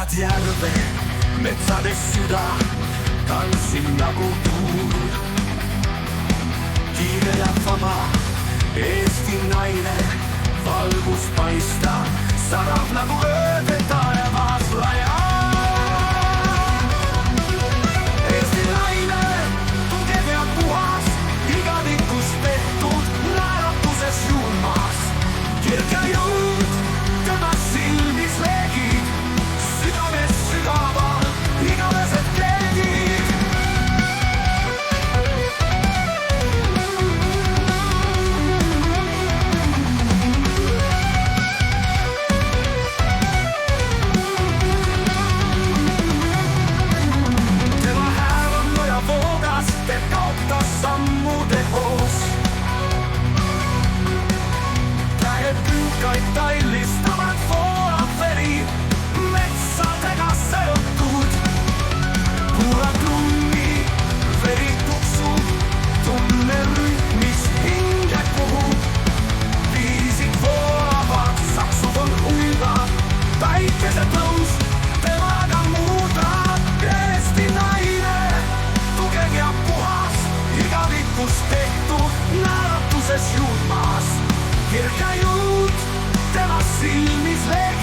Voolavad järve, metsades süda, tantsin nagu tuul. Kiire ja vaba, Eesti naine, valgus paistab, särab nagu ööde taevas laia. Eesti naine, tugev ja puhas, igavikust tehtud, naeratuses julmas. Kirge jõud, tema silmis leegid, südames sügaval, igavesed kleedid. Tema hääl on noja voogas, teeb kaotas sammude hoos. Käed künkaid taillistavad, voolab veri, metsadega seotud. Kuulad trummi, veri tuksub, tunne rütmis hinge puhub. Viisid voolavad, saksofon huilab, päikesetõus temaga muudab. Eesti naine, tugev ja puhas, igavikust tehtud, naeratuses julmas. Kirge jõud, tema silmis leegib.